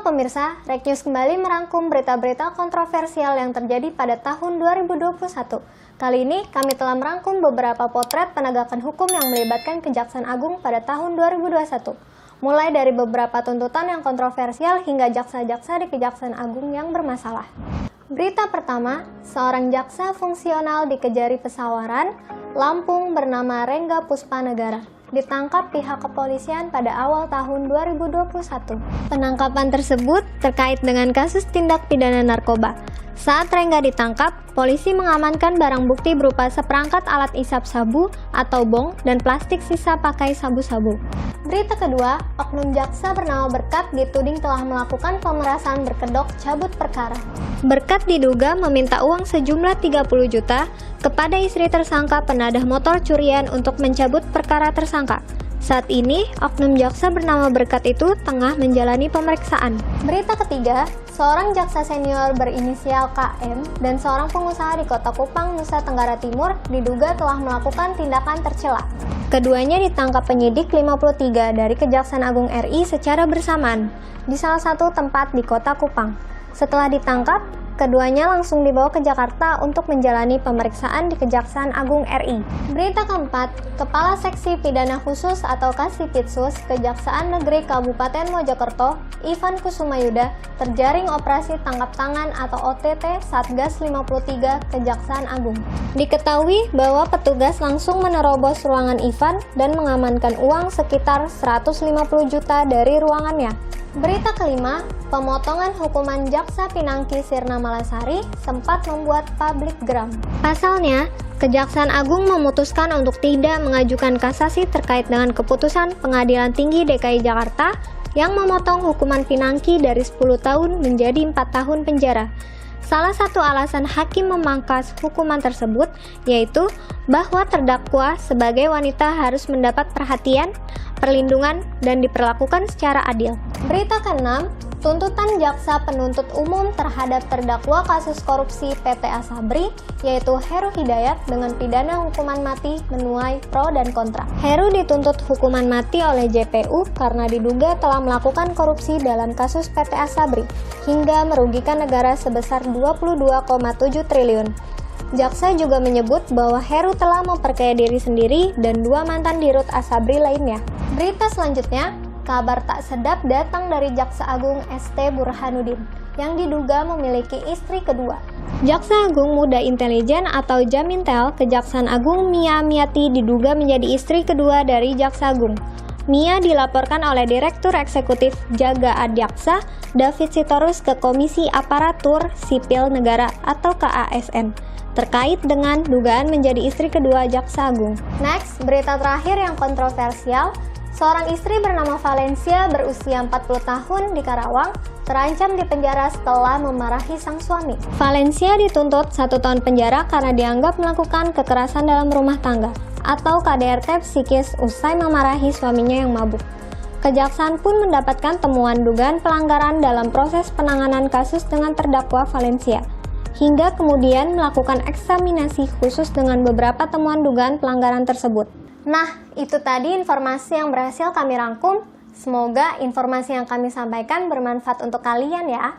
Halo pemirsa, Rek News kembali merangkum berita-berita kontroversial yang terjadi pada tahun 2021. Kali ini kami telah merangkum beberapa potret penegakan hukum yang melibatkan Kejaksaan Agung pada tahun 2021. Mulai dari beberapa tuntutan yang kontroversial hingga jaksa-jaksa di Kejaksaan Agung yang bermasalah. Berita pertama, seorang jaksa fungsional di Kejari Pesawaran, Lampung bernama Rengga Puspanegara ditangkap pihak kepolisian pada awal tahun 2021. Penangkapan tersebut terkait dengan kasus tindak pidana narkoba. Saat Rengga ditangkap, polisi mengamankan barang bukti berupa seperangkat alat isap sabu atau bong dan plastik sisa pakai sabu-sabu. Berita kedua, oknum jaksa bernama Berkat dituding telah melakukan pemerasan berkedok cabut perkara. Berkat diduga meminta uang sejumlah 30 juta kepada istri tersangka penadah motor curian untuk mencabut perkara tersangka. Saat ini, oknum jaksa bernama Berkat itu tengah menjalani pemeriksaan. Berita ketiga, seorang jaksa senior berinisial KM dan seorang pengusaha di Kota Kupang, Nusa Tenggara Timur diduga telah melakukan tindakan tercela. Keduanya ditangkap penyidik 53 dari Kejaksaan Agung RI secara bersamaan di salah satu tempat di Kota Kupang. Setelah ditangkap, keduanya langsung dibawa ke Jakarta untuk menjalani pemeriksaan di Kejaksaan Agung RI. Berita keempat, Kepala Seksi Pidana Khusus atau Kasipitsus Kejaksaan Negeri Kabupaten Mojokerto, Ivan Kusumayuda, terjaring operasi tangkap tangan atau OTT Satgas 53 Kejaksaan Agung. Diketahui bahwa petugas langsung menerobos ruangan Ivan dan mengamankan uang sekitar 150 juta dari ruangannya. Berita kelima, pemotongan hukuman Jaksa Pinangki Sirna Malasari sempat membuat publik geram. Pasalnya, Kejaksaan Agung memutuskan untuk tidak mengajukan kasasi terkait dengan keputusan Pengadilan Tinggi DKI Jakarta yang memotong hukuman Pinangki dari 10 tahun menjadi 4 tahun penjara. Salah satu alasan hakim memangkas hukuman tersebut yaitu bahwa terdakwa sebagai wanita harus mendapat perhatian, perlindungan, dan diperlakukan secara adil. Berita ke-6, tuntutan jaksa penuntut umum terhadap terdakwa kasus korupsi PT Asabri, yaitu Heru Hidayat dengan pidana hukuman mati menuai pro dan kontra. Heru dituntut hukuman mati oleh JPU karena diduga telah melakukan korupsi dalam kasus PT Asabri hingga merugikan negara sebesar 22,7 triliun. Jaksa juga menyebut bahwa Heru telah memperkaya diri sendiri dan 2 mantan dirut Asabri lainnya. Berita selanjutnya, kabar tak sedap datang dari Jaksa Agung ST Burhanuddin yang diduga memiliki istri kedua. Jaksa Agung Muda Intelijen atau Jamintel Kejaksaan Agung Mia Miati diduga menjadi istri kedua dari Jaksa Agung. Mia dilaporkan oleh Direktur Eksekutif Jaga Adjaksa David Sitorus ke Komisi Aparatur Sipil Negara atau KASN terkait dengan dugaan menjadi istri kedua Jaksa Agung. Next, berita terakhir yang kontroversial. Seorang istri bernama Valencia berusia 40 tahun di Karawang terancam dipenjara setelah memarahi sang suami. Valencia dituntut 1 tahun penjara karena dianggap melakukan kekerasan dalam rumah tangga atau KDRT psikis usai memarahi suaminya yang mabuk. Kejaksaan pun mendapatkan temuan dugaan pelanggaran dalam proses penanganan kasus dengan terdakwa Valencia, hingga kemudian melakukan eksaminasi khusus dengan beberapa temuan dugaan pelanggaran tersebut. Nah, itu tadi informasi yang berhasil kami rangkum. Semoga informasi yang kami sampaikan bermanfaat untuk kalian ya.